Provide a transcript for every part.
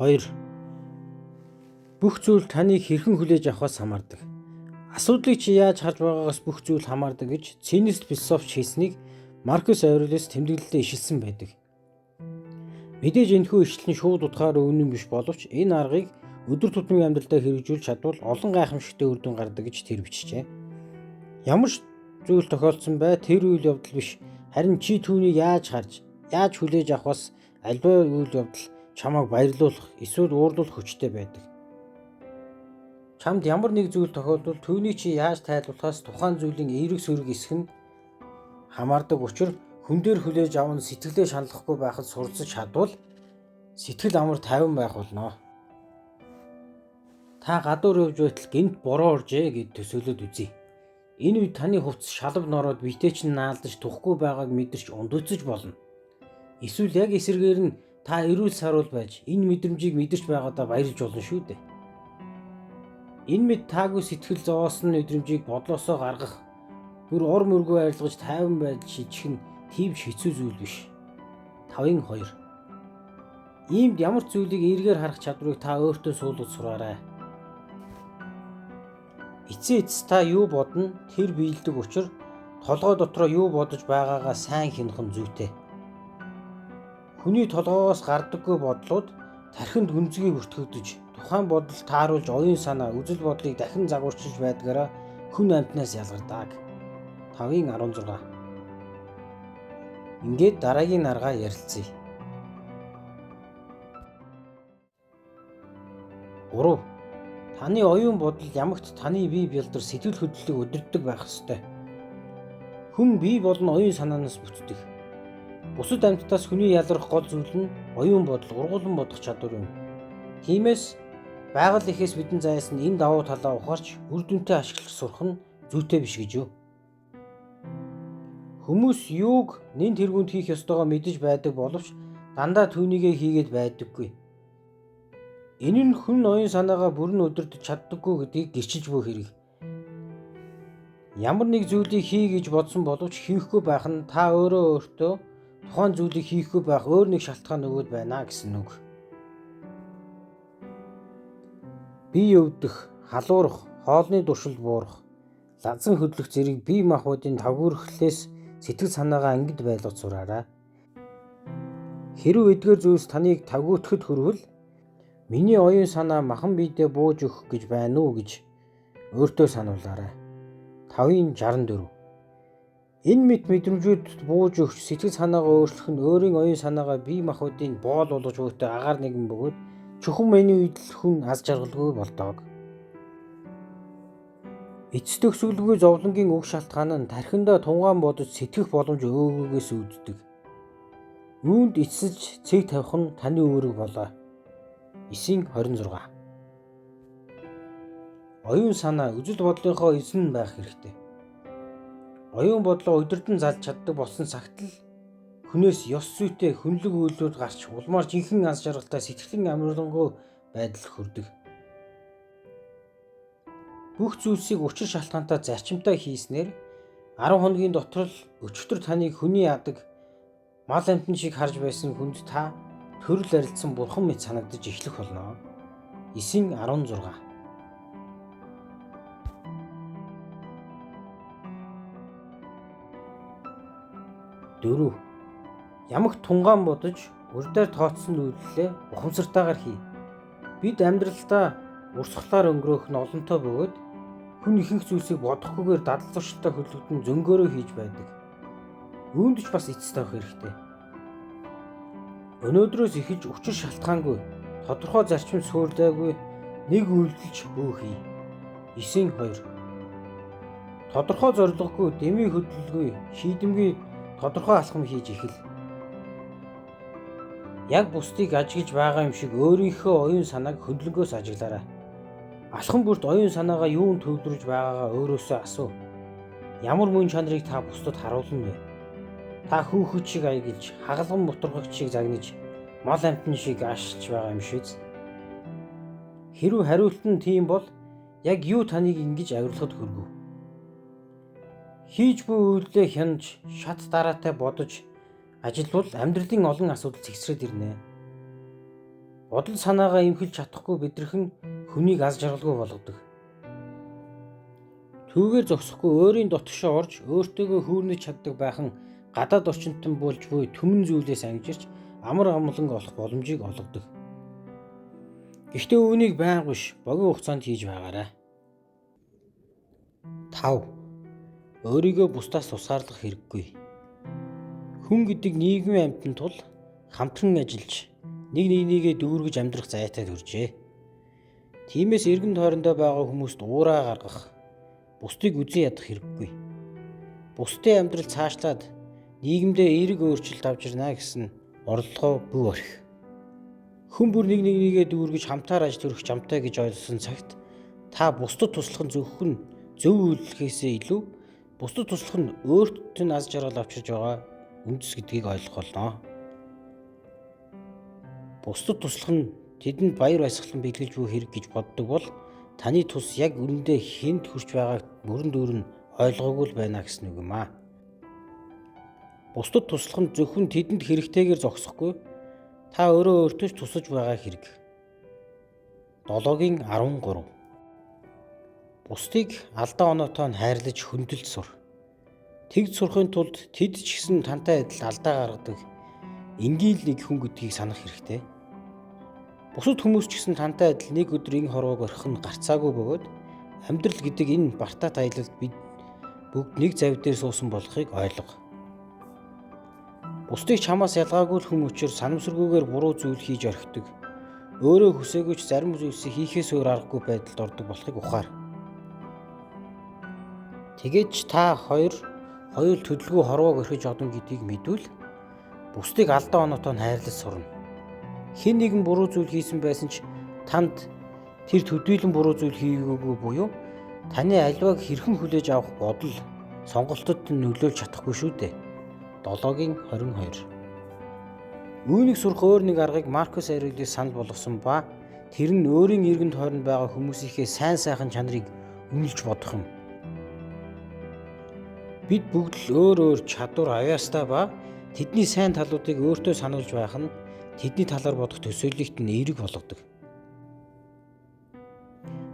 2. Бүх зүйл таныг хэрхэн хүлээж авахаас хамаардаг. Асуудлыг чи яаж харж байгаагаас бүх зүйл хамаардаг гэж цэнист философч хэлснийг Маркус Аврелиус тэмдэглэлээр ишилсэн байдаг. Мэдээж энэхүү ишлэл нь шууд утгаар өвнөн биш боловч энэ аргыг өдөр тутмын амьдралдаа хэрэгжүүлж чадвал олон гайхамшигтай үр дүн гардаг гэж тэр бичжээ. Ямар ч зүйл тохиолдсон бай тэр үйл явдал биш, харин чи түүнийг яаж харж, яаж хүлээж авахаас альва үйл явдал чамайг баярлуулах, эсвэл уурлуулах хүчтэй байдаг. Чамд ямар нэг зүйл тохиолдвол түүнийг чи яаж тайлбарлахаас тухайн зүйлийн эерэг сүрэг эсэх нь хамаардаг учраас хүн дээр хүлээж аван сэтгэлээ шаналлахгүй байхад суралцж чадвал сэтгэл амар тайван байх болно. Та гадуур явж байтал гинт бороо оржээ гэд төсөөлөд үзье. Энэ үед таны хувцас шалав нороод битээ чинь наалдаж тухгүй байгааг мэдэрч ундүцэж болно. Эсвэл яг эсрэгээр нь та эрүүл саруул байж энэ мэдрэмжийг мэдэрч байгаадаа баярлж болно шүү дээ. Энэ мэд таагүй сэтгэл зовоосон мэдрэмжийг бодлосоо гаргах, бүр ор мөргөө арилгаж тайван байж шийдэх нь тийм хэцүү зүйл биш. 5-2. Иймд ямар ч зүйлийг эргээр харах чадварыг та өөртөө суулгаж сураарай. Эцээ та юу бодно тэр биелдэг учраас толгой дотроо юу бодож байгаагаа сайн хянах нь зүйтэй. Хүний толгоогоос гардаггүй бодлууд тархинд гүнзгий бүртгэгдэж тухайн бодол тааруулж оюун санаа, үзэл бодлыг дахин загварчилж байдгаараа хүн амьтнаас ялгардаг. 5-16. Ингээд дараагийн аргаа ярилцъя. 3. Таны оюун бодол ямагт таны бие бэлдэр сэтгэл хөдлөлийг удирддаг байх ёстой. Хүн бие болон оюун санаанаас бүтдэг. Бусад амьтдаас хүний ялгарх гол зүйл нь оюун бодол, ургуулсан бодох чадвар юм. Тиймээс байгаль эхээс бидэн зайсан энэ давуу талаа ухаарч үр дүнтэй ашиглах сурах нь зүйтэй биш гэж юу? Хүмүүс юуг нэн тэргүүнд хийх ёстойгоо мэдэж байдаг боловч дандаа түүнийгээ хийгээд байдаггүй. Энэ нь хүн оюун санаагаа бүрэн удирдах чаддаггүй гэдгийг гэрчилж буй хэрэг. Ямар нэг зүйлийг хий гэж бодсон боловч хийхгүй байх нь та өөртөө тухайн зүйлийг хийхгүй байх өөр нэг шалтгаан өгöd байна гэсэн үг. Бие өвдөх, халуурах, хоолны дуршил буурах, лазан хөдлөх зэрэг бие махбодын тавгүйрхлээс сэтгэл санаагаа ангид байлгаж сураарай. Хэрв эдгээр зүйлс таныг тавгүйтгэхэд хүрвэл миний оюун санаа махан биедээ бууж өгөх гэж байна уу гэж өөртөө сануулаарай. 5-64. Энэ мэд мэдрэмжүүд бууж өгч сэтгэл санаагаа өөрчлөх нь өөрийн оюун санаагаа бие махбодын боол болгож буйтай агаар нэгэн бөгөөд чухам мэний үед л хүн аз жаргалгүй болдог. Эцэст төгсгөлгүй зовлонгийн уг шалтгаан нь тархиндаа тунгаан бодож сэтгэх боломж өгөөгөөс үүддэг. Үүнд эцсэж цэг тавих нь таны үүрэг болоо. 9-26. Оюун санаа үзэл бодлынхоо эзэн байх хэрэгтэй. Оюун бодлоо удирдан залж чаддаг болсон цагт л хүнээс ёс зүйтэй хүнлэг үйлдэлүүд гарч улмаар жинхэнэ аз жаргалтай сэтгэлийн амарлингуй байдал хүрдэг. Бүх зүйлсийг учир шалтгаантай зарчимтай хийснээр 10 хоногийн дотор л өчигдөр таныг хүний ядаг мал амьтан шиг харж байсан хүнд та төрөл арилцсан бурхан мэт санагдаж эхлэх болно. 9-16. 4. Ямагт тунгаан бодож урдаар тооцсон үйлдэлээ ухамсартайгаар хий. Бид амьдралдаа урсгалаар өнгөрөөх нь олонтой бөгөөд хүн ихэнх зүйлсийг бодохгүйгээр дадал зуршилтай хөдөлгдөн зөнгөөрөө хийж байдаг. Үүнд ч бас эцэст авах хэрэгтэй. Өнөөдрөөс эхэлж учир шалтгаангүй, тодорхой зарчим суурьлаагүй нэг үйлдэлж бүү хий. 9-2. Тодорхой зорилгогүй, дэмий хөдөлгөөгүй, шийдэмгий тодорхой алхам хийж эхэл. Яг бусдыг ажиглаж байгаа юм шиг өөрийнхөө оюун санааг хөндлөнгөөс ажиглаарай. Алхам бүрт оюун санаагаа юунд төвлөрж байгаагаа өөрөөсөө асуу. Ямар мөн чанарыг та бусдад харуулна вэ? Та хүүхэд шиг аягилж, хагалган мутаргагч шиг загнаж, мал амьтан шиг аашилж байгаа юм шиз. Хэрв хариулт нь тийм бол яг юу таныг ингэж авирлахад хүргэв? Хийж буй үйлдэлээ хянаж, шат дараатай бодож ажилбал амьдралын олон асуудал цэгцрээд ирнэ. Бодол санаагаа эмхэлж чадахгүй бидэрхэн хүнийг аз жаргалгүй болгодог. Түүгээр зогсохгүй өөрийн дотгошоо орж өөртөөгөө хүүрнэж чаддаг байхан гадаад орчинтон болж буй түмэн зүйлээс ангижирч амар амгаланг олох боломжийг олгодог. Гэхдээ үүнийг байнга биш богино хугацаанд хийж байгаарай. 5. Өөрийгөө бусдаас тусгаарлах хэрэггүй. Хүн гэдэг нийгмийн амьтан тул хамтран ажиллаж нэг нэгнийгээ дүүргэж амьдрах зайтай төржээ. Тиймээс эргэн тойрондоо байгаа хүмүүст уураа гаргах, бусдыг үзэн ядах хэрэггүй. Бусдын амьдрал цаашлаад нийгэмдээ эерэг өөрчлөлт авч ирнэ гэсэн орлогоо бүү орхих. Хүн бүр нэг нэгнийгээ дүүргэж хамтаар ажил хүргэх жамтай гэж ойлгосон цагт та бусдад туслах нь зөвхөн зөв үйлдэлхээсээ илүү бусдад туслах нь өөртөө нь аз жаргал авчирж байгаа үндэс гэдгийг ойлгох болно. Бусдад туслах нь тэдэнд баяр баясгалан бэлгэлж буй хэрэг гэж боддог бол таны тус яг үнэндээ хэнд хүрч байгааг мөрөн дүүрэн ойлгоогүй л байна гэсэн үг юм аа. Бусдад туслах нь зөвхөн тэдэнд хэрэгтэйгээр зогсохгүй та өөрөө өөртөө ч тусаж байгаа хэрэг. 7-гийн 13. Бусдыг алдаа оноотой нь хайрлаж хөндлөж сур. Тэгж сурахын тулд тэд ч гэсэн тантай адил алдаа гаргадаг энгийн л нэг хүн гэдгийг санах хэрэгтэй. Бусад хүмүүс ч гэсэн тантай адил нэг өдөр ин хорвоог орхих нь гарцаагүй бөгөөд амьдрал гэдэг энэ бартаат аялалд бид бүгд нэг завь дээр суусан болохыг ойлго. Бусдыг чамаас ялгаагүй л хүн учраас санамсаргүйгээр буруу зүйл хийж орхидог. Өөрөө хүсээгүй ч зарим зүйлсийг хийхээс өөр аргагүй байдалд ордог болохыг ухаар. Тэгээд ч та хоёр төлөвлөгөө хорвоог орхиж одно гэдгийг мэдвэл бусдыг алдаа оноотой нь хайрлаж сурна. Хэн нэгэн буруу зүйл хийсэн байсан ч танд тэр төдийлөн буруу зүйл хийгээгүй буюу таны аливааг хэрхэн хүлээж авах бодол сонголтод нь нөлөөлж чадахгүй шүү дээ. 7-гийн 22. Үүнийг сурах өөр нэг аргыг Маркус Аврелиус санал болгосон ба тэр нь өөрийн эргэн тойронд байгаа хүмүүсийнхээ сайн сайхан чанарыг үнэлж бодох юм. Бид бүгд л өөр өөр чадвар авьяастай ба тэдний сайн талуудыг өөртөө сануулж байх нь тэдний талаар бодох төсөөллөгт нь эерэг болгодог.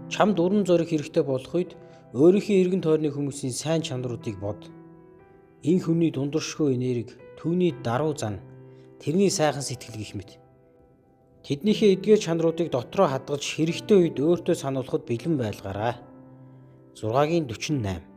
Чамд уран зориг хэрэгтэй болох үед өөрийнхөө эргэн тойрны хүмүүсийн сайн чанаруудыг бод. Энэ хүний дундуршгүй энерги, түүний даруй зан, тэрний сайхан сэтгэл гэх мэт. Тэднийхээ эдгээр чанаруудыг дотроо хадгалж хэрэгтэй үед өөртөө сануулахад бэлэн байлгаарай. 6-гийн 48.